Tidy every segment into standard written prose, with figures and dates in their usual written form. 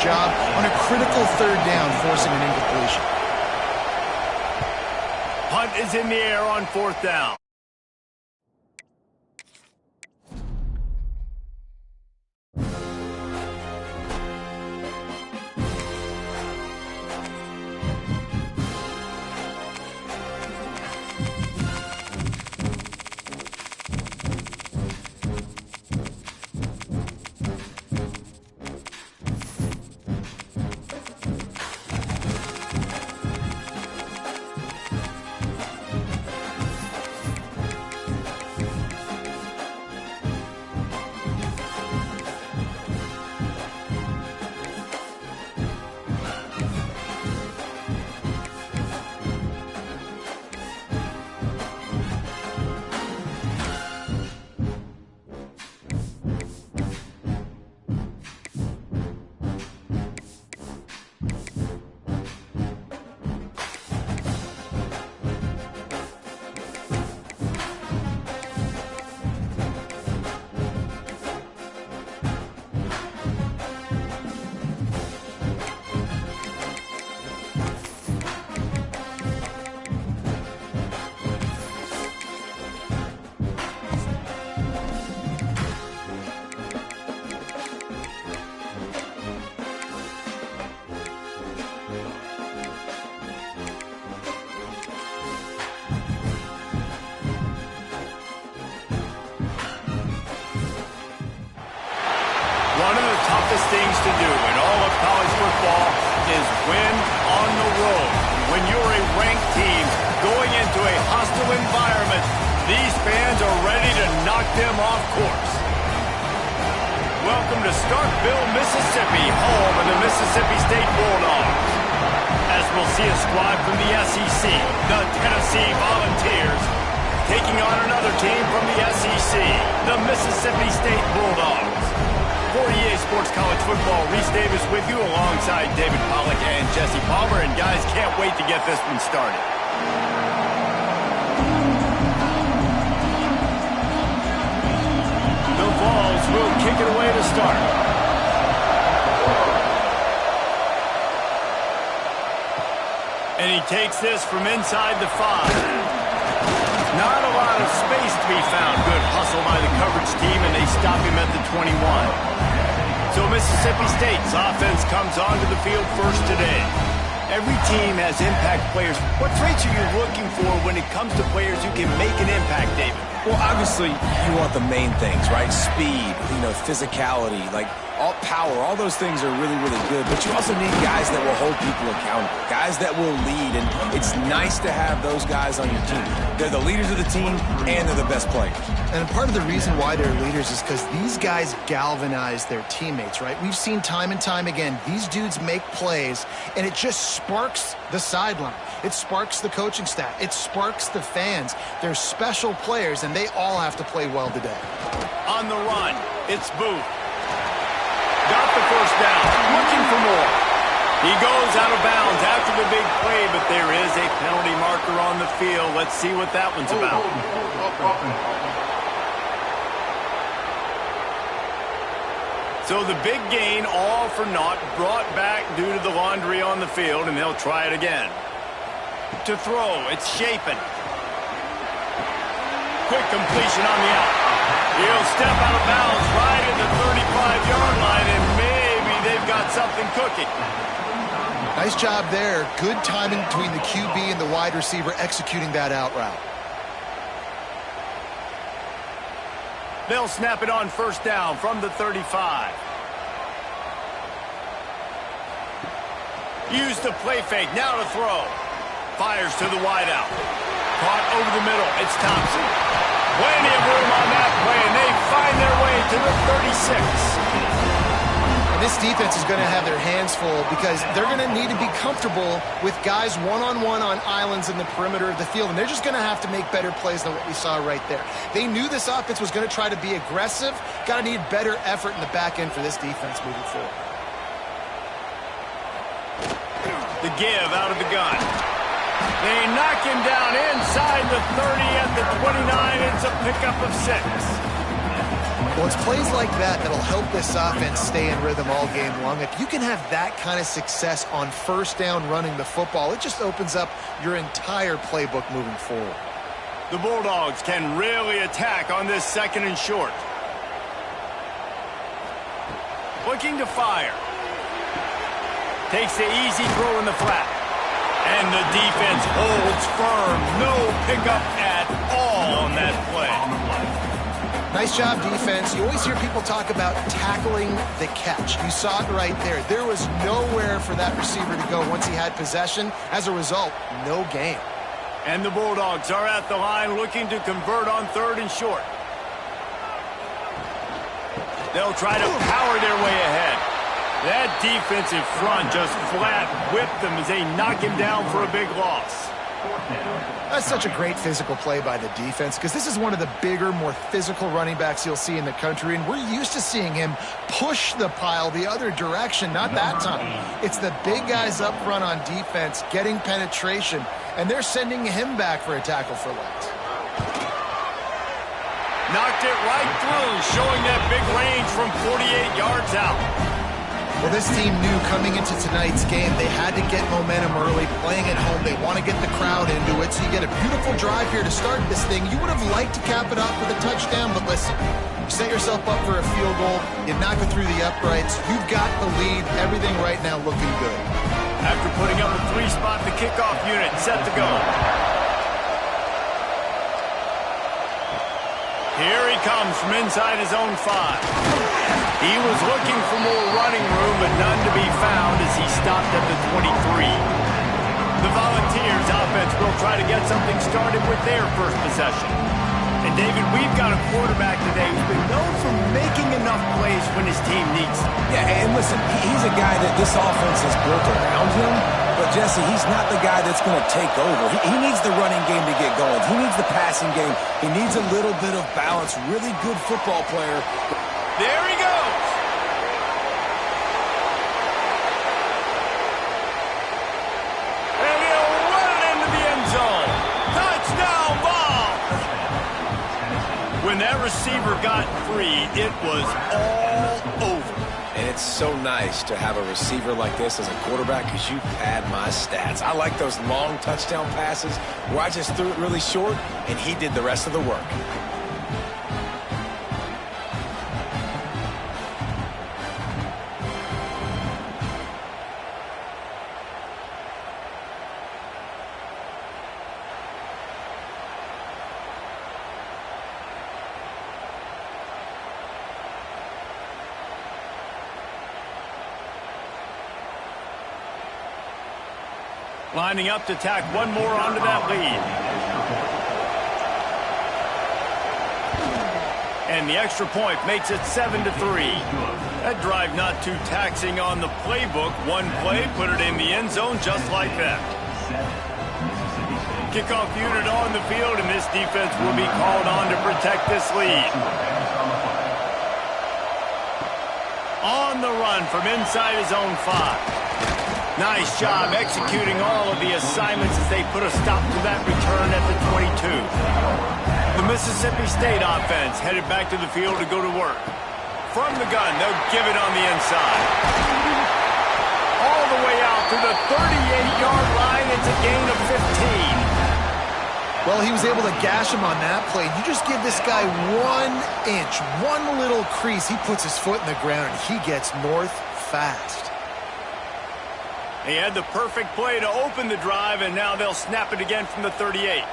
job on a critical third down, forcing an incompletion. Punt is in the air on fourth down. One of the toughest things to do in all of college football is win on the road. When you're a ranked team going into a hostile environment, these fans are ready to knock them off course. Welcome to Starkville, Mississippi, home of the Mississippi State Bulldogs. As we'll see a squad from the SEC, the Tennessee Volunteers, taking on another team from the SEC, the Mississippi State Bulldogs. For EA Sports College Football, Reese Davis with you alongside David Pollack and Jesse Palmer. And guys, can't wait to get this one started. The Vols will kick it away to start. And he takes this from inside the 5. Not a lot of space to be found. Good hustle by the coverage team, and they stop him at the 21. So Mississippi State's offense comes onto the field first today. Every team has impact players. What traits are you looking for when it comes to players who can make an impact, David? Well, obviously, you want the main things, right? Speed, physicality, all power. All those things are really, really good. But you also need guys that will hold people accountable, guys that will lead. And it's nice to have those guys on your team. They're the leaders of the team, and they're the best players. And part of the reason why they're leaders is because these guys galvanize their teammates, right? We've seen time and time again, these dudes make plays, and it just sparks the sideline. It sparks the coaching staff. It sparks the fans. They're special players, and they all have to play well today. On the run, it's Booth. Got the first down, looking for more. He goes out of bounds after the big play, but there is a penalty marker on the field. Let's see what that one's about. So the big gain, all for naught, brought back due to the laundry on the field, and they'll try it again. To throw, it's Shapen. Quick completion on the out. He'll step out of bounds right at the 35-yard line, and maybe they've got something cooking. Nice job there. Good timing between the QB and the wide receiver executing that out route. They'll snap it on first down from the 35. Use the play fake, now to throw. Fires to the wideout. Caught over the middle, it's Thompson. Plenty of room on that play, and they find their way to the 36. This defense is going to have their hands full because they're going to need to be comfortable with guys one-on-one on islands in the perimeter of the field, and they're just going to have to make better plays than what we saw right there. They knew this offense was going to try to be aggressive. Got to need better effort in the back end for this defense moving forward. The give out of the gun. They knock him down inside the 30 at the 29. It's a pickup of 6. Well, it's plays like that that'll help this offense stay in rhythm all game long. If you can have that kind of success on first down running the football, it just opens up your entire playbook moving forward. The Bulldogs can really attack on this 2nd and short. Looking to fire. Takes the easy throw in the flat. And the defense holds firm. No pickup at all on that play. Nice job, defense. You always hear people talk about tackling the catch. You saw it right there. There was nowhere for that receiver to go once he had possession. As a result, no gain. And the Bulldogs are at the line looking to convert on 3rd and short. They'll try to power their way ahead. That defensive front just flat whipped them as they knock him down for a big loss. That's such a great physical play by the defense because this is one of the bigger, more physical running backs you'll see in the country, and we're used to seeing him push the pile the other direction. Not that time. It's the big guys up front on defense getting penetration, and they're sending him back for a tackle for loss. Knocked it right through, showing that big range from 48 yards out. Well, this team knew coming into tonight's game they had to get momentum early, playing at home. They want to get the crowd into it, so you get a beautiful drive here to start this thing. You would have liked to cap it off with a touchdown, but listen, you set yourself up for a field goal, you knock it through the uprights, you've got the lead, everything right now looking good. After putting up a 3-spot, the kickoff unit set to go. Here he comes from inside his own 5. He was looking for more running room, but none to be found as he stopped at the 23. The Volunteers offense will try to get something started with their first possession. And David, we've got a quarterback today who's been known for making enough plays when his team needs them. Yeah, and listen, he's a guy that this offense is built around him. But, Jesse, he's not the guy that's going to take over. He needs the running game to get going. He needs the passing game. He needs a little bit of balance. Really good football player. There he goes. And he'll run it into the end zone. Touchdown ball. When that receiver got free, it was all over. And it's so nice to have a receiver like this as a quarterback because you pad my stats. I like those long touchdown passes where I just threw it really short and he did the rest of the work. Lining up to tack one more onto that lead. And the extra point makes it 7-3. That drive not too taxing on the playbook. One play, put it in the end zone just like that. Kickoff unit on the field, and this defense will be called on to protect this lead. On the run from inside his own 5. Nice job executing all of the assignments as they put a stop to that return at the 22. The Mississippi State offense headed back to the field to go to work. From the gun, they'll give it on the inside. All the way out to the 38-yard line. It's a gain of 15. Well, he was able to gash him on that play. You just give this guy 1 inch, one little crease. He puts his foot in the ground, and he gets north fast. He had the perfect play to open the drive, and now they'll snap it again from the 38.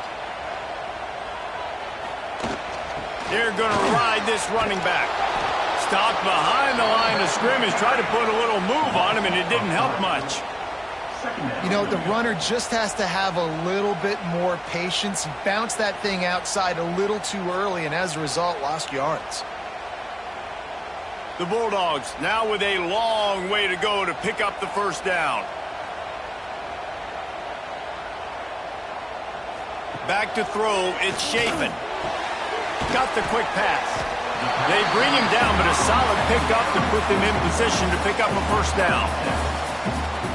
They're going to ride this running back. Stopped behind the line of scrimmage, tried to put a little move on him, and it didn't help much. You know, the runner just has to have a little bit more patience. He bounced that thing outside a little too early, and as a result, lost yards. The Bulldogs now with a long way to go to pick up the first down. Back to throw, it's Chafin. Got the quick pass. They bring him down, but a solid pickup to put them in position to pick up a first down.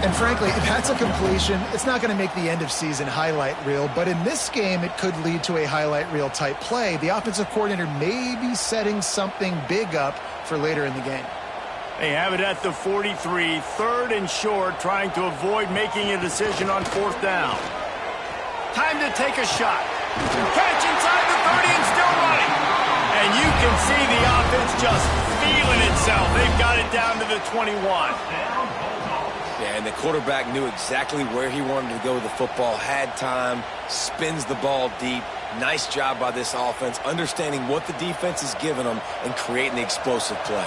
And frankly, that's a completion. It's not going to make the end of season highlight reel, but in this game, it could lead to a highlight reel type play. The offensive coordinator may be setting something big up for later in the game. They have it at the 43, third and short, trying to avoid making a decision on fourth down. Time to take a shot. Catch inside the 30 and still running. And you can see the offense just feeling itself. They've got it down to the 21. Yeah, and the quarterback knew exactly where he wanted to go with the football, had time, spins the ball deep. Nice job by this offense, understanding what the defense is giving them and creating the explosive play.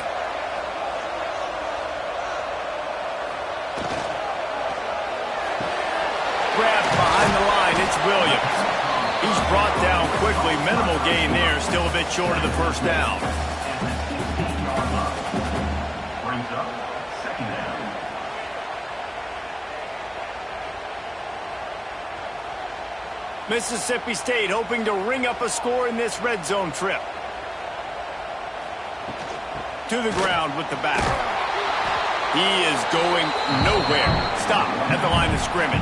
Grabbed behind the line, it's Williams. He's brought down quickly, minimal gain there, still a bit short of the first down. Brings up second down. Mississippi State hoping to ring up a score in this red zone trip. To the ground with the back. He is going nowhere. Stop at the line of scrimmage.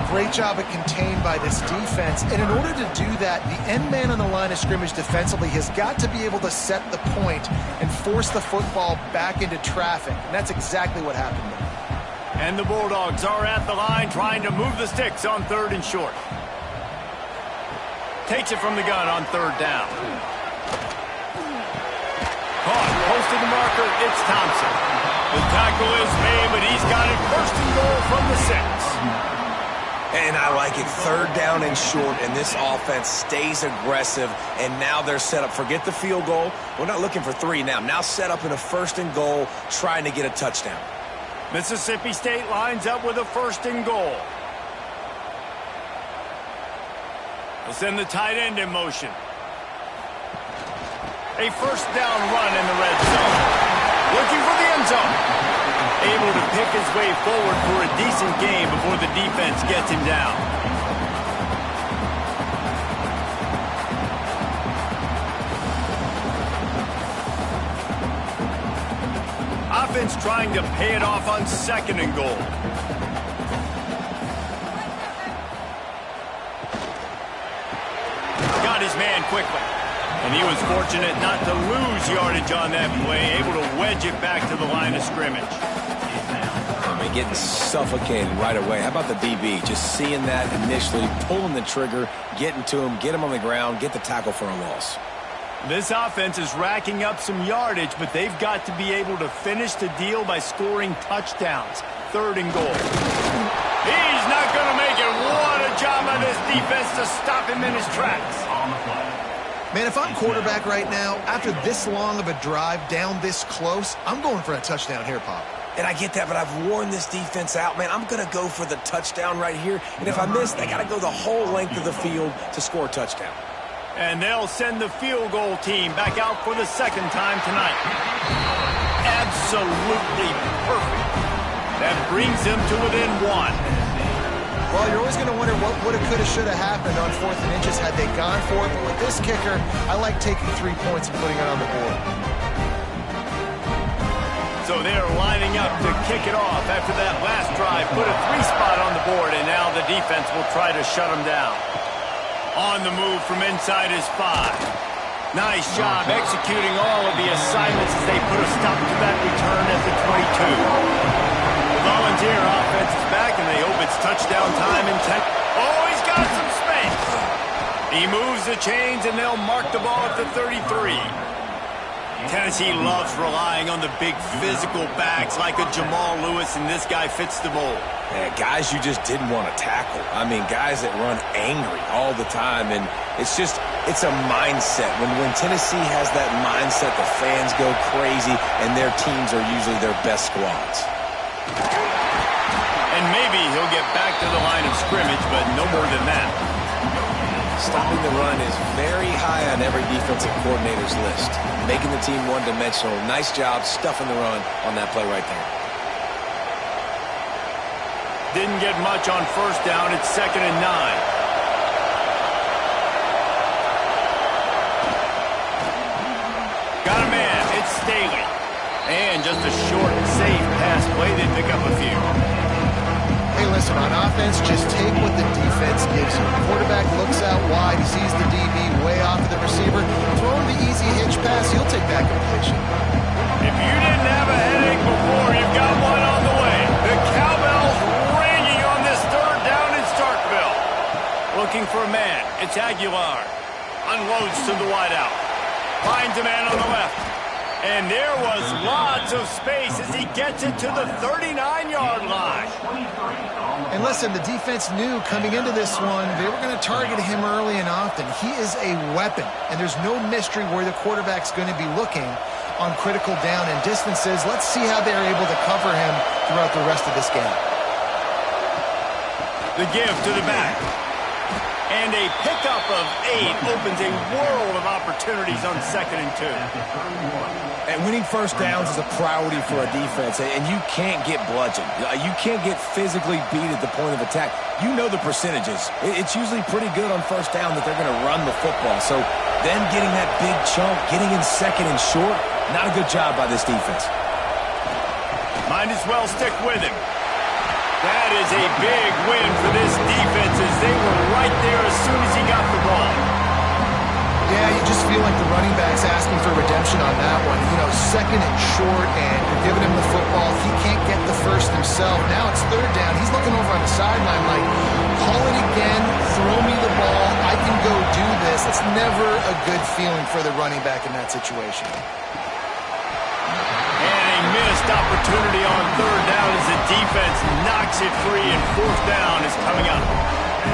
Great job at contained by this defense. And in order to do that, the end man on the line of scrimmage defensively has got to be able to set the point and force the football back into traffic. And that's exactly what happened there. And the Bulldogs are at the line trying to move the sticks on third and short. Takes it from the gun on third down. Caught, close to the marker, it's Thompson. The tackle is made, but he's got it first and goal from the 6. And I like it, third down and short, and this offense stays aggressive, and now they're set up. Forget the field goal. We're not looking for 3 now. Now set up in a first and goal, trying to get a touchdown. Mississippi State lines up with a first and goal. They'll send the tight end in motion. A first down run in the red zone. Looking for the end zone. Able to pick his way forward for a decent game before the defense gets him down. Offense trying to pay it off on second and goal. Got his man quickly. And he was fortunate not to lose yardage on that play, able to wedge it back to the line of scrimmage. I mean, getting suffocated right away. How about the DB? Just seeing that initially, pulling the trigger, getting to him, get him on the ground, get the tackle for a loss. This offense is racking up some yardage, but they've got to be able to finish the deal by scoring touchdowns. Third and goal. He's not going to make it. What a job by this defense to stop him in his tracks. On the play. Man, if I'm quarterback right now, after this long of a drive down this close, I'm going for a touchdown here, Pop. And I get that, but I've worn this defense out, man. I'm going to go for the touchdown right here. And if I miss, they got to go the whole length of the field to score a touchdown. And they'll send the field goal team back out for the second time tonight. Absolutely perfect. That brings them to within 1. Well, you're always going to wonder what woulda, coulda, shoulda happened on 4th and inches had they gone for it. But with this kicker, I like taking 3 points and putting it on the board. So they're lining up to kick it off after that last drive. Put a 3 spot on the board, and now the defense will try to shut them down. On the move from inside his 5. Nice job executing all of the assignments as they put a stop to that return at the 22. Volunteer offense is back, and they hope it's touchdown time in 10. Oh, he's got some space. He moves the chains, and they'll mark the ball at the 33. Tennessee loves relying on the big physical backs like a Jamal Lewis, and this guy fits the mold. Yeah, guys you just didn't want to tackle. I mean, guys that run angry all the time, and it's a mindset. When Tennessee has that mindset, the fans go crazy, and their teams are usually their best squads. And maybe he'll get back to the line of scrimmage, but no more than that. Stopping the run is very high on every defensive coordinator's list. Making the team one-dimensional. Nice job stuffing the run on that play right there. Didn't get much on first down. It's 2nd and 9. Got a man. It's Staley. And just a short, safe pass play. They pick up a few. listen, on offense, just take what the defense gives you. The quarterback looks out wide. He sees the DB way off of the receiver. Throw him the easy hitch pass. He'll take that completion. If you didn't have a headache before, you've got one on the way. The cowbell's ringing on this third down in Starkville. Looking for a man. It's Aguilar. Unloads to the wideout. Finds a man on the left. And there was lots of space as he gets it to the 39-yard line. And listen, the defense knew coming into this one, they were going to target him early and often. He is a weapon, and there's no mystery where the quarterback's going to be looking on critical down and distances. Let's see how they're able to cover him throughout the rest of this game. The give to the back. And a pickup of 8 opens a world of opportunities on 2nd and 2. And winning first downs is a priority for a defense, and you can't get bludgeoned. You can't get physically beat at the point of attack. You know the percentages. It's usually pretty good on first down that they're going to run the football. So then getting that big chunk, getting in 2nd and short, not a good job by this defense. Might as well stick with him. That is a big win for this defense as they were right there as soon as he got the ball. Yeah, you just feel like the running back's asking for redemption on that one. You know, 2nd and short, and you're giving him the football. He can't get the first himself. Now it's 3rd down. He's looking over on the sideline like, call it again, throw me the ball, I can go do this. It's never a good feeling for the running back in that situation. Missed opportunity on 3rd down as the defense knocks it free, and 4th down is coming up.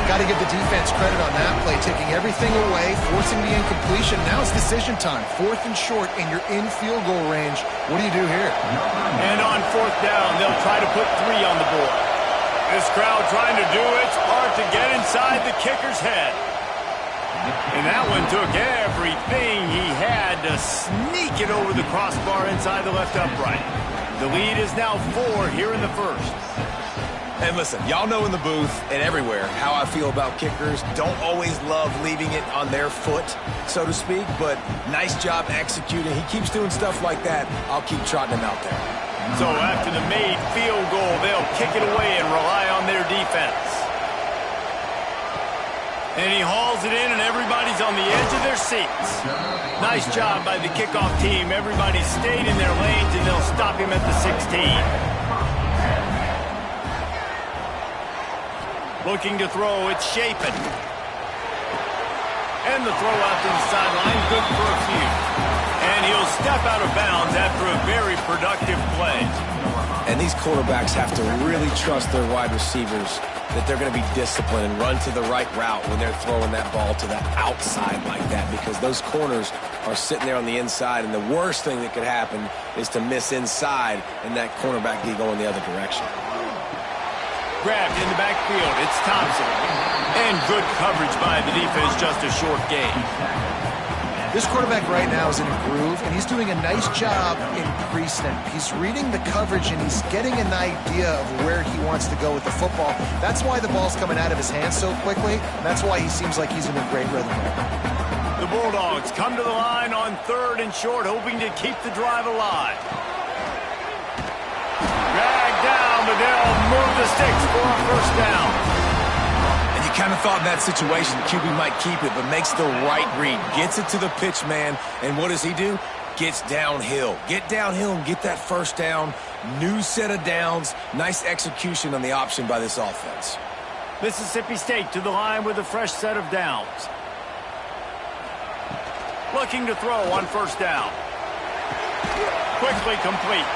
Got to give the defense credit on that play, taking everything away, forcing the incompletion. Now it's decision time. 4th and short, and you're in field goal range. What do you do here? And on 4th down, they'll try to put 3 on the board. This crowd trying to do its part to get inside the kicker's head. And that one took everything he had to sneak it over the crossbar inside the left upright. The lead is now 4 here in the first. And listen, y'all know in the booth and everywhere how I feel about kickers. Don't always love leaving it on their foot, so to speak, but nice job executing. He keeps doing stuff like that. I'll keep trotting him out there. So after the made field goal, they'll kick it away and rely on their defense. And he hauls it in, and everybody's on the edge of their seats. Nice job by the kickoff team. Everybody stayed in their lanes, and they'll stop him at the 16. Looking to throw, it's Shapen. And the throw out to the sideline, good for a few. And he'll step out of bounds after a very productive play. And these quarterbacks have to really trust their wide receivers that they're going to be disciplined and run to the right route when they're throwing that ball to the outside like that, because those corners are sitting there on the inside, and the worst thing that could happen is to miss inside and that cornerback be going the other direction. Grabbed in the backfield, it's Thompson. And good coverage by the defense, just a short gain. This quarterback right now is in a groove, and he's doing a nice job in pre-snap. He's reading the coverage, and he's getting an idea of where he wants to go with the football. That's why the ball's coming out of his hands so quickly. That's why he seems like he's in a great rhythm. The Bulldogs come to the line on 3rd and short, hoping to keep the drive alive. Dragged down, but they'll move the sticks for a first down. You kind of thought in that situation QB might keep it, but makes the right read. Gets it to the pitch man, and what does he do? Gets downhill. Get downhill and get that first down. New set of downs. Nice execution on the option by this offense. Mississippi State to the line with a fresh set of downs. Looking to throw on first down. Quickly complete.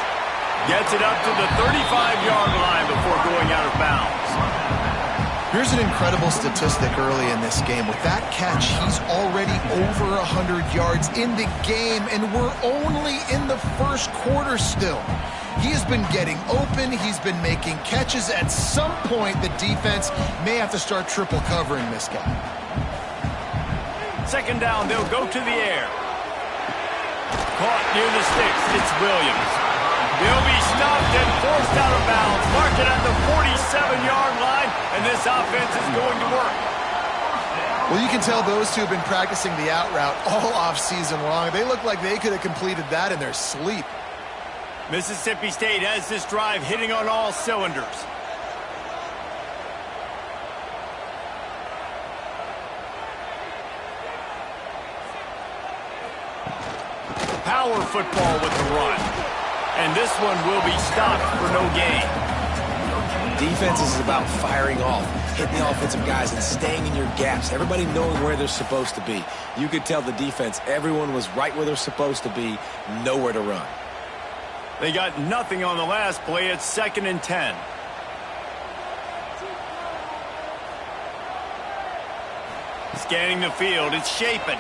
Gets it up to the 35-yard line before going out of bounds. Here's an incredible statistic early in this game. With that catch, he's already over 100 yards in the game, and we're only in the first quarter still. He has been getting open. He's been making catches. At some point, the defense may have to start triple covering this guy. 2nd down, they'll go to the air. Caught near the sticks, it's Williams. He'll be stopped and forced out of bounds. Mark it at the 47-yard line, and this offense is going to work. Well, you can tell those two have been practicing the out route all off-season long. They look like they could have completed that in their sleep. Mississippi State has this drive hitting on all cylinders. power football with the run. And this one will be stopped for no gain. Defense is about firing off, hitting the offensive guys, and staying in your gaps. Everybody knowing where they're supposed to be. You could tell the defense, everyone was right where they're supposed to be, nowhere to run. They got nothing on the last play. It's 2nd and 10. Scanning the field. It's Shapen.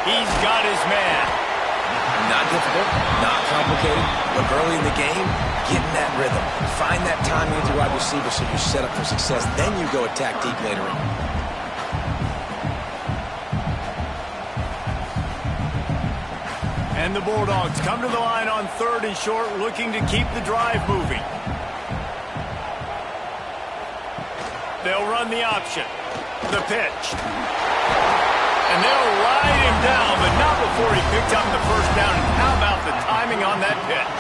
He's got his man. Not difficult, not complicated, but early in the game, get in that rhythm. Find that timing with your wide receiver so you're set up for success. Then you go attack deep later on. And the Bulldogs come to the line on 3rd and short, looking to keep the drive moving. They'll run the option. The pitch. And they'll ride him down, but not before he picked up the first down. And how about the timing on that pitch?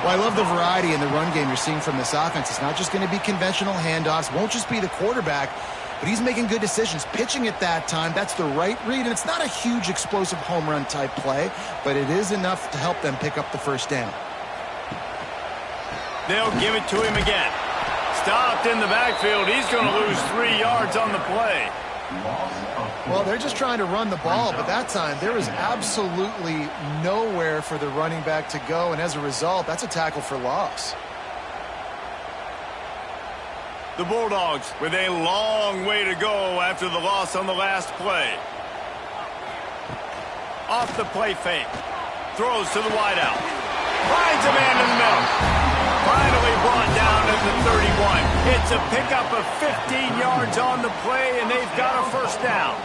Well, I love the variety in the run game you're seeing from this offense. It's not just going to be conventional handoffs. Won't just be the quarterback, but he's making good decisions. Pitching at that time, that's the right read. And it's not a huge explosive home run type play, but it is enough to help them pick up the first down. They'll give it to him again. Stopped in the backfield. He's going to lose 3 yards on the play. Well, they're just trying to run the ball, but that time there was absolutely nowhere for the running back to go, and as a result, that's a tackle for loss. The Bulldogs with a long way to go after the loss on the last play. Off the play fake. Throws to the wideout. Finds a man in the middle. Finally brought down at the 31. It's a pickup of 15 yards on the play, and they've got a first down.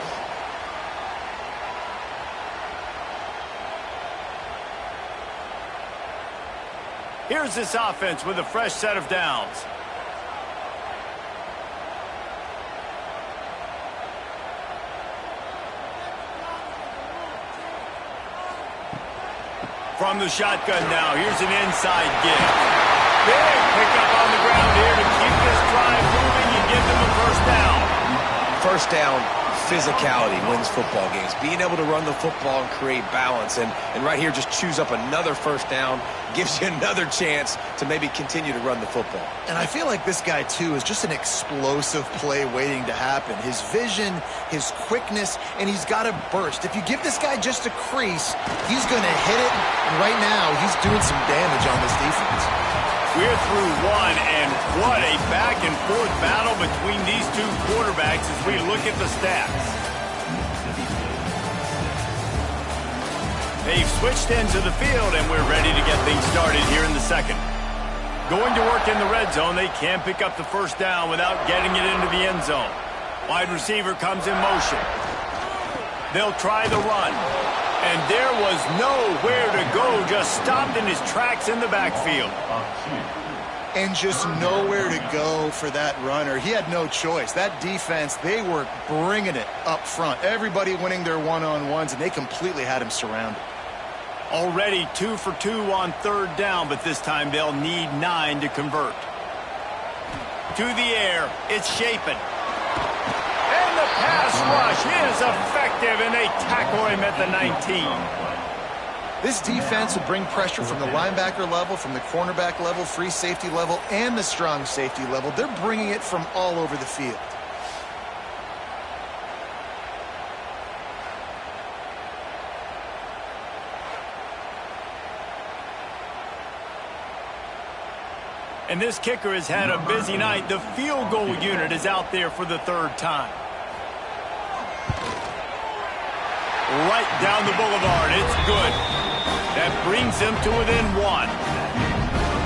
Here's this offense with a fresh set of downs. From the shotgun now, here's an inside give. Big pickup on the ground here to keep this drive moving and give them a first down. First down, physicality wins football games. Being able to run the football and create balance. And right here, just choose up another first down, gives you another chance to maybe continue to run the football. And I feel like this guy, too, is just an explosive play waiting to happen. His vision, his quickness, and he's got a burst. If you give this guy just a crease, he's going to hit it. And right now, he's doing some damage on this defense. We're through one, and what a back-and-forth battle between these two quarterbacks as we look at the stats. They've switched into the field, and we're ready to get things started here in the second. Going to work in the red zone, they can't pick up the first down without getting it into the end zone. Wide receiver comes in motion. They'll try the run. And there was nowhere to go, just stopped in his tracks in the backfield. And just nowhere to go for that runner. He had no choice. That defense, they were bringing it up front. Everybody winning their one-on-ones, and they completely had him surrounded. Already 2 for 2 on 3rd down, but this time they'll need 9 to convert. To the air, it's Shapen. And the pass rush is effective, and they tackle him at the 19. This defense will bring pressure from the linebacker level, from the cornerback level, free safety level, and the strong safety level. They're bringing it from all over the field. And this kicker has had a busy night. The field goal unit is out there for the 3rd time. Right down the boulevard. It's good. That brings them to within 1.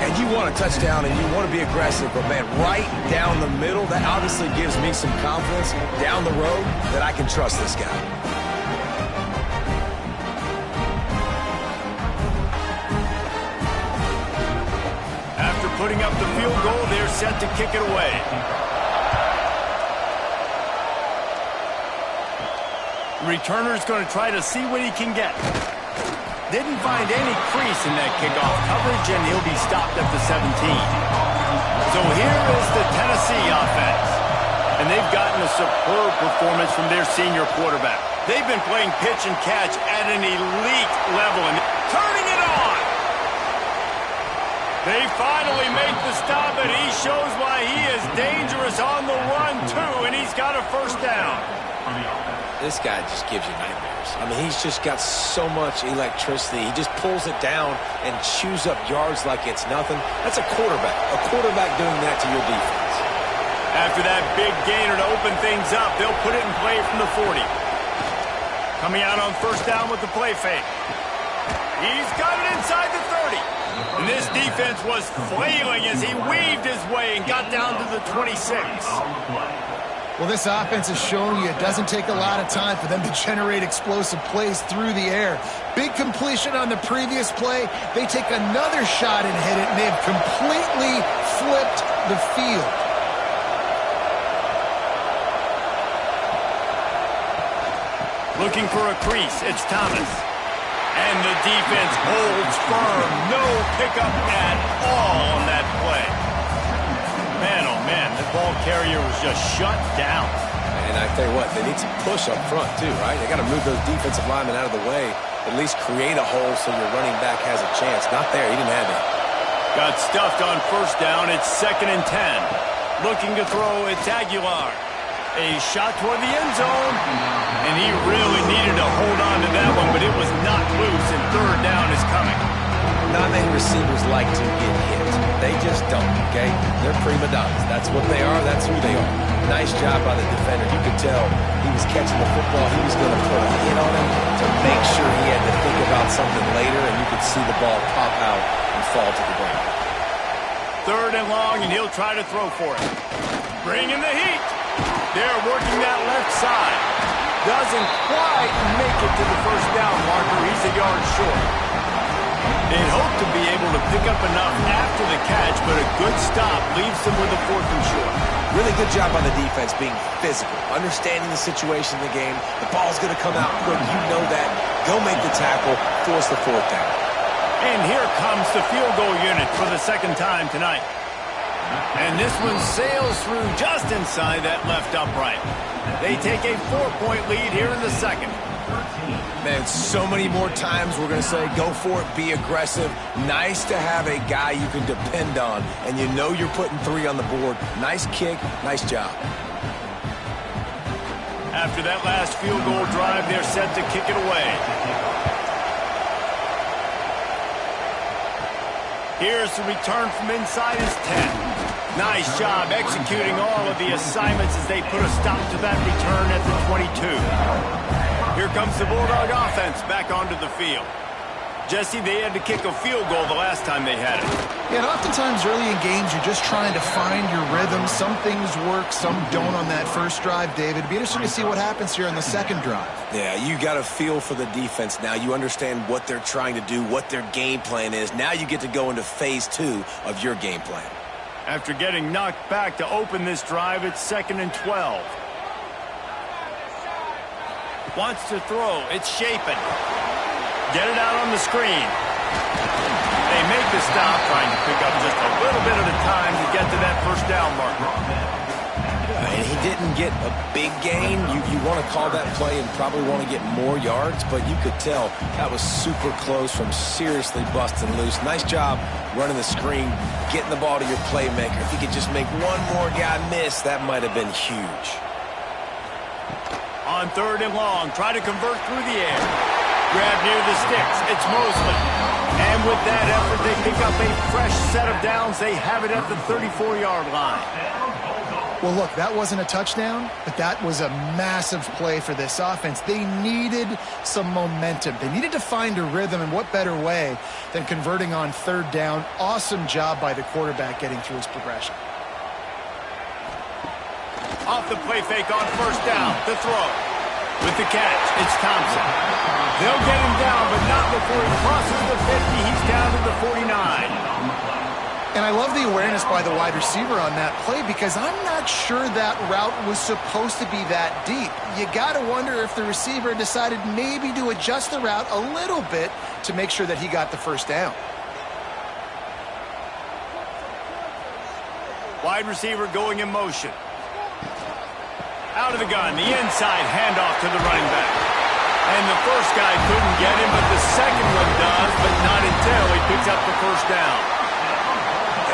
And you want a touchdown and you want to be aggressive, but man, right down the middle, that obviously gives me some confidence down the road that I can trust this guy. After putting up the field goal, they're set to kick it away. The returner's going to try to see what he can get. Didn't find any crease in that kickoff coverage, and he'll be stopped at the 17. So here is the Tennessee offense. And they've gotten a superb performance from their senior quarterback. They've been playing pitch and catch at an elite level and turning it on. They finally make the stop, and he shows why he is dangerous on the run, too, and he's got a first down. This guy just gives you nightmares. I mean, he's just got so much electricity. He just pulls it down and chews up yards like it's nothing. That's a quarterback. A quarterback doing that to your defense. After that big gainer to open things up, they'll put it in play from the 40. Coming out on first down with the play fake. He's got it inside the 30. And this defense was flailing as he weaved his way and got down to the 26. Well, this offense is showing you it doesn't take a lot of time for them to generate explosive plays through the air. Big completion on the previous play. They take another shot and hit it, and they've completely flipped the field. Looking for a crease, it's Thomas. And the defense holds firm. No pickup at all on that play. Man, oh man, the ball carrier was just shut down. And I tell you what, they need some push up front too, right? They got to move those defensive linemen out of the way. At least create a hole so your running back has a chance. Not there, he didn't have it. Got stuffed on first down, it's 2nd and 10. Looking to throw, it's Aguilar. A shot toward the end zone, and he really needed to hold on to that one, but it was knocked loose, and third down is coming. Not many receivers like to get hit. They just don't, okay? They're prima donnas. That's what they are. That's who they are. Nice job by the defender. You could tell he was catching the football. He was going to put a hit on him to make sure he had to think about something later, and you could see the ball pop out and fall to the ground. 3rd and long, and he'll try to throw for it. Bring in the heat. They're working that left side. Doesn't quite make it to the first down marker. He's a yard short. They'd hope to be able to pick up enough after the catch, but a good stop leaves them with a 4th and short. Really good job by the defense being physical, understanding the situation in the game. The ball's going to come out quick. You know that. Go make the tackle, force the 4th down. And here comes the field goal unit for the 2nd time tonight. And this one sails through just inside that left upright. They take a 4-point lead here in the 2nd. Man, so many more times we're going to say, go for it, be aggressive. Nice to have a guy you can depend on, and you know you're putting 3 on the board. Nice kick, nice job. After that last field goal drive, they're set to kick it away. Here's the return from inside his 10. Nice job executing all of the assignments as they put a stop to that return at the 22. Here comes the Bulldog offense back onto the field. Jesse, they had to kick a field goal the last time they had it. Yeah, and oftentimes early in games, you're just trying to find your rhythm. Some things work, some don't on that first drive, David. It'd be interesting to see what happens here on the 2nd drive. Yeah, you got a feel for the defense now. You understand what they're trying to do, what their game plan is. Now you get to go into phase 2 of your game plan. After getting knocked back to open this drive, it's 2nd and 12. Wants to throw. It's Shapen. Get it out on the screen. They make the stop, trying to pick up just a little bit at a time to get to that first down marker. And he didn't get a big gain. You want to call that play and probably want to get more yards, but you could tell that was super close from seriously busting loose. Nice job running the screen, getting the ball to your playmaker. If he could just make one more guy miss, that might have been huge. On 3rd and long, try to convert through the air. Grab near the sticks. It's Mosley. And with that effort, they pick up a fresh set of downs. They have it at the 34-yard line. Well, look, that wasn't a touchdown, but that was a massive play for this offense. They needed some momentum. They needed to find a rhythm, and what better way than converting on 3rd down. Awesome job by the quarterback getting through his progression. Off the play fake on first down. The throw. With the catch, it's Thompson. They'll get him down, but not before he crosses the 50. He's down to the 49. And I love the awareness by the wide receiver on that play because I'm not sure that route was supposed to be that deep. You got to wonder if the receiver decided maybe to adjust the route a little bit to make sure that he got the first down. Wide receiver going in motion. Out of the gun, the inside handoff to the running back. And the first guy couldn't get him, but the second one does, but not until he picks up the first down.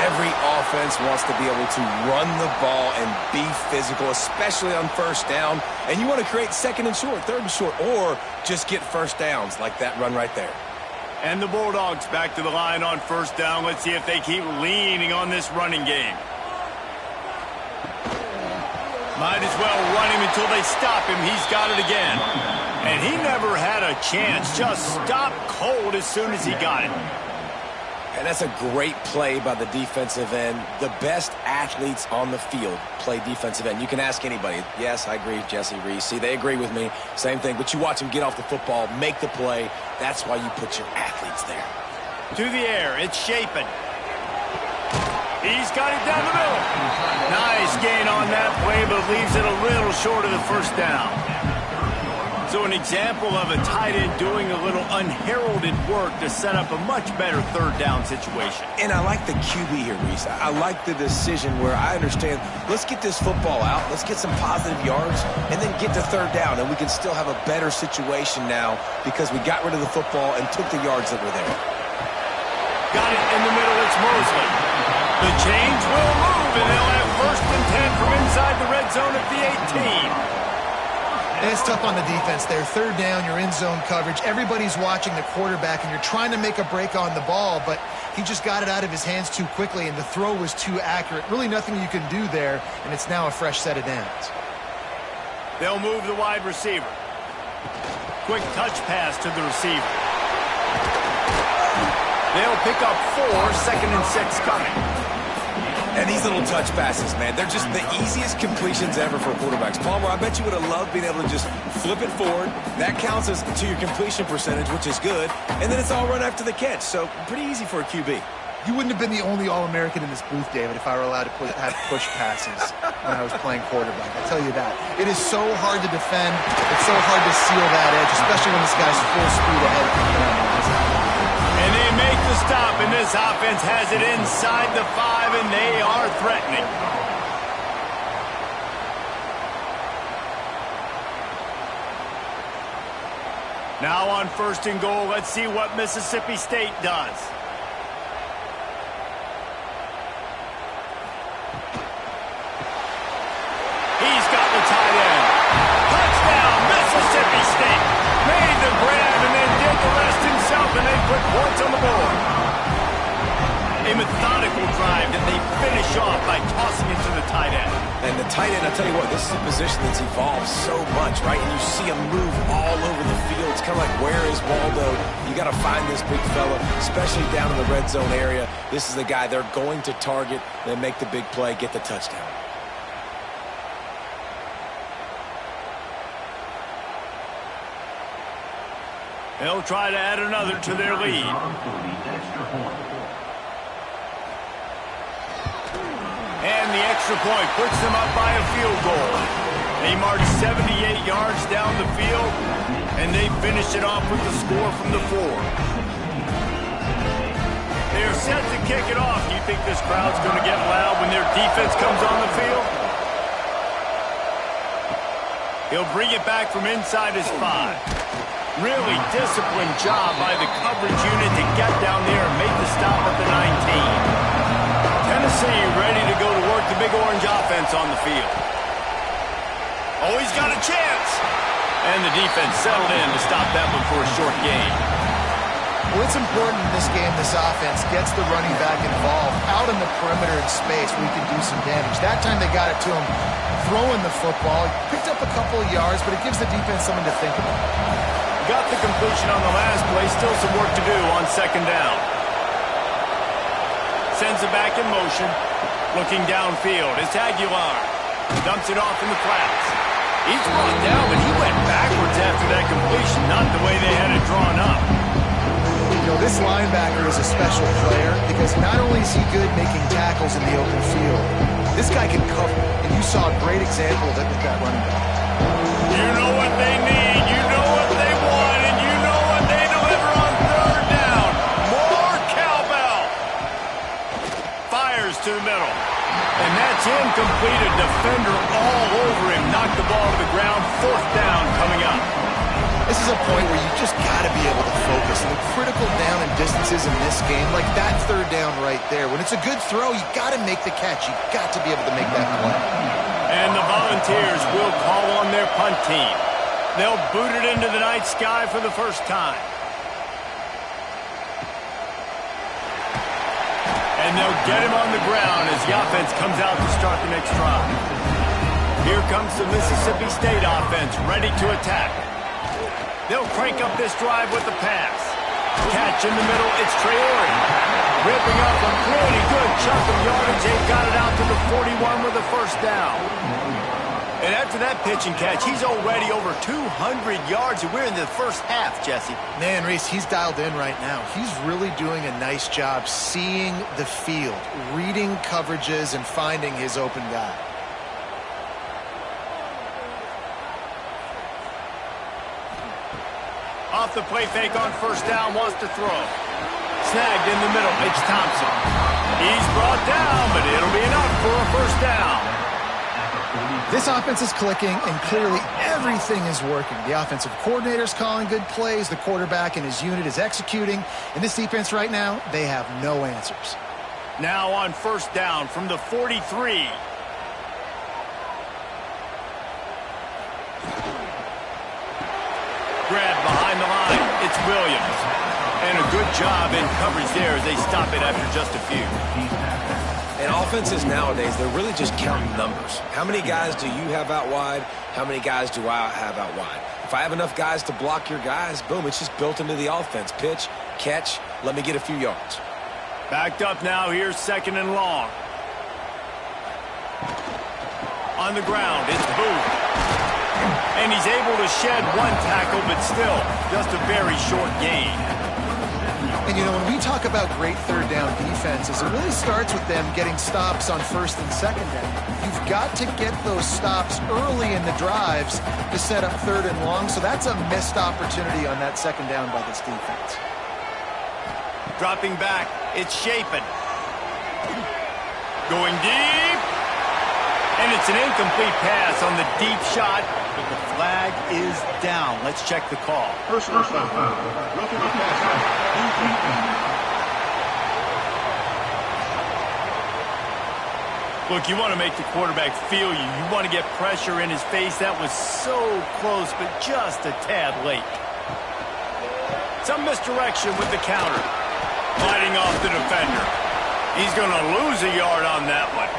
Every offense wants to be able to run the ball and be physical, especially on first down. And you want to create second and short, third and short, or just get first downs like that run right there. And the Bulldogs back to the line on first down. Let's see if they keep leaning on this running game. Might as well run him until they stop him. He's got it again. And he never had a chance. Just stopped cold as soon as he got it. And that's a great play by the defensive end. The best athletes on the field play defensive end. You can ask anybody. Yes, I agree, Jesse Reese. See, they agree with me. Same thing. But you watch them get off the football, make the play. That's why you put your athletes there. To the air. It's Shapen. He's got it down the middle. Nice gain on that play, but leaves it a little short of the first down. So an example of a tight end doing a little unheralded work to set up a much better third down situation. And I like the QB here, Reese. I like the decision where I understand, let's get this football out, let's get some positive yards, and then get to third down, and we can still have a better situation now because we got rid of the football and took the yards that were there. Got it in the middle, it's Mosley. The chains will move, and they'll have first and 10 from inside the red zone at the 18. And it's tough on the defense there. Third down, you're in zone coverage. Everybody's watching the quarterback, and you're trying to make a break on the ball, but he just got it out of his hands too quickly, and the throw was too accurate. Really nothing you can do there, and it's now a fresh set of downs. They'll move the wide receiver. Quick touch pass to the receiver. They'll pick up 4, second and 6 coming. And these little touch passes, man, they're just the easiest completions ever for quarterbacks. Palmer, I bet you would have loved being able to just flip it forward. That counts as to your completion percentage, which is good. And then it's all run after the catch, so pretty easy for a QB. You wouldn't have been the only All-American in this booth, David, if I were allowed to have push passes when I was playing quarterback. I tell you that. It is so hard to defend. It's so hard to seal that edge, especially when this guy's full speed ahead. And they make the stop, and this offense has it inside the 5, and they are threatening. Now on first and goal, let's see what Mississippi State does. He's got the tight end. Touchdown, Mississippi State. Made the grab and then did the rest himself, and they put points on the board. A methodical drive that they finish off by tossing it to the tight end. And the tight end, I'll tell you what, this is a position that's evolved so much, right? And you see him move all over the field. It's kind of like, where is Waldo? You got to find this big fella, especially down in the red zone area. This is the guy they're going to target, then make the big play, get the touchdown. They'll try to add another to their lead. And the extra point puts them up by a field goal. They march 78 yards down the field, and they finish it off with the score from the 4. They're set to kick it off. Do you think this crowd's going to get loud when their defense comes on the field? He'll bring it back from inside his 5. Really disciplined job by the coverage unit to get down there and make the stop at the 19. Tennessee ready to go to work the Big Orange offense on the field. Oh, he's got a chance. And the defense settled in to stop that one for a short gain. Well, it's important in this game, this offense gets the running back involved out in the perimeter in space where he can do some damage. That time they got it to him throwing the football. Picked up a couple of yards, but it gives the defense something to think about. Got the completion on the last play. Still some work to do on second down. Sends it back in motion. Looking downfield. It's Aguilar. Dumps it off in the flats. He's brought down, but he went backwards after that completion. Not the way they had it drawn up. You know, this linebacker is a special player because not only is he good making tackles in the open field, this guy can cover. And you saw a great example of it with that running back. You know what they need. You know what they want. And you know what they deliver on third down. More cowbell. Fires Volunteers to the middle. And that's incomplete. A defender all over him. Knocked the ball to the ground. 4th down coming up. This is a point where you just got to be able to focus. And the critical down and distances in this game, like that 3rd down right there. When it's a good throw, you got to make the catch. You got to be able to make that play. And the Volunteers will call on their punt team. They'll boot it into the night sky for the first time. And they'll get him on the ground as the offense comes out to start the next drive. Here comes the Mississippi State offense, ready to attack. They'll crank up this drive with the pass. Catch in the middle, it's Traore. Ripping up a pretty good chunk of yardage. They've got it out to the 41 with a 1st down. And after that pitch and catch, he's already over 200 yards, and we're in the first half, Jesse. Man, Reese, he's dialed in right now. He's really doing a nice job seeing the field, reading coverages, and finding his open guy. Off the play fake on 1st down, wants to throw. Snagged in the middle, it's Thompson. He's brought down, but it'll be enough for a 1st down. This offense is clicking, and clearly everything is working. The offensive coordinator's calling good plays. The quarterback and his unit is executing. And this defense right now, they have no answers. Now on 1st down from the 43. Grab behind the line. It's Williams. And a good job in coverage there as they stop it after just a few. And offenses nowadays, they're really just counting numbers. How many guys do you have out wide? How many guys do I have out wide? If I have enough guys to block your guys, boom, it's just built into the offense. Pitch, catch, let me get a few yards. Backed up now, here's 2nd and long. On the ground, it's Booth. And he's able to shed 1 tackle, but still, just a very short gain. And, you know, when we talk about great 3rd down defenses, it really starts with them getting stops on 1st and 2nd down. You've got to get those stops early in the drives to set up 3rd and long, so that's a missed opportunity on that 2nd down by this defense. Dropping back, it's Shapen. Going deep. And it's an incomplete pass on the deep shot, but the flag is down. Let's check the call. Personal foul. Roughing the passer. Look, you want to make the quarterback feel you. You want to get pressure in his face. That was so close, but just a tad late. Some misdirection with the counter. Fighting off the defender. He's going to lose a yard on that one.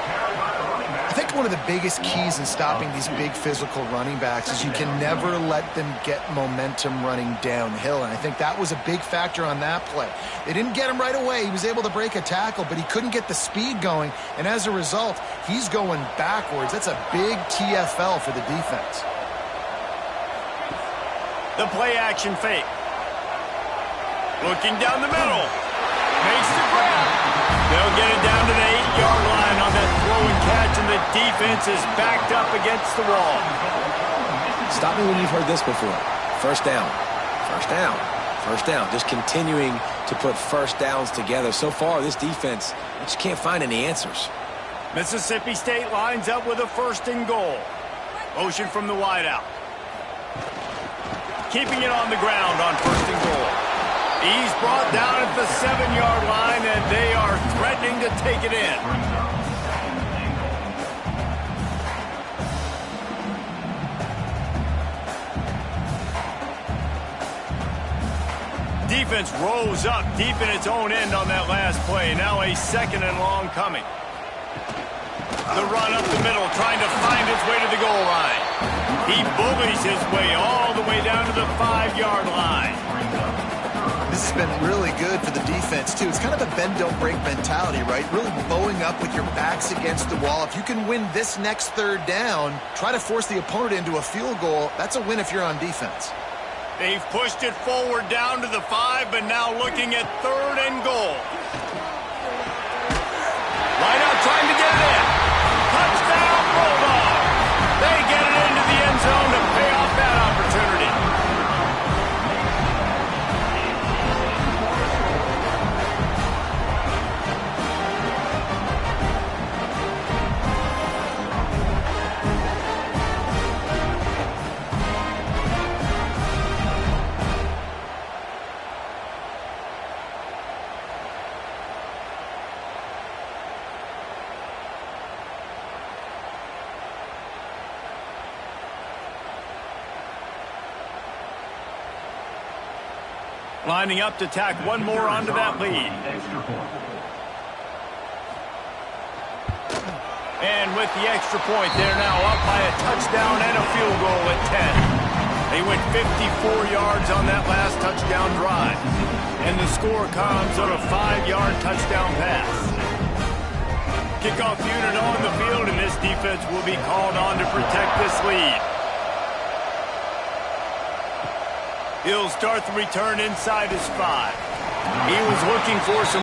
I think one of the biggest keys in stopping these big physical running backs is you can never let them get momentum running downhill, and I think that was a big factor on that play. They didn't get him right away. He was able to break a tackle, but he couldn't get the speed going, and as a result, he's going backwards. That's a big TFL for the defense. The play action fake. Looking down the middle. Makes the grab. They'll get it down to the 8-yard line on that throw and catch, and the defense is backed up against the wall. Stop me when you've heard this before. 1st down, 1st down, 1st down. Just continuing to put 1st downs together. So far, this defense, I just can't find any answers. Mississippi State lines up with a 1st and goal. Motion from the wideout. Keeping it on the ground on 1st and goal. He's brought down at the 7-yard line, and they are threatening to take it in. Defense rose up deep in its own end on that last play. Now a 2nd and long coming. The run up the middle, trying to find its way to the goal line. He bullies his way all the way down to the 5-yard line. This has been really good for the defense, too. It's kind of a bend-don't-break mentality, right? Really bowing up with your backs against the wall. If you can win this next 3rd down, try to force the opponent into a field goal. That's a win if you're on defense. They've pushed it forward down to the 5, but now looking at 3rd and goal. Right out trying to get it in. Touchdown, Bulldogs. They get it into the end zone to pay off that opportunity. Lining up to tack one more onto that lead. And with the extra point, they're now up by a touchdown and a field goal at 10. They went 54 yards on that last touchdown drive. And the score comes on a 5-yard touchdown pass. Kickoff unit on the field, and this defense will be called on to protect this lead. He'll start the return inside his 5. He was looking for some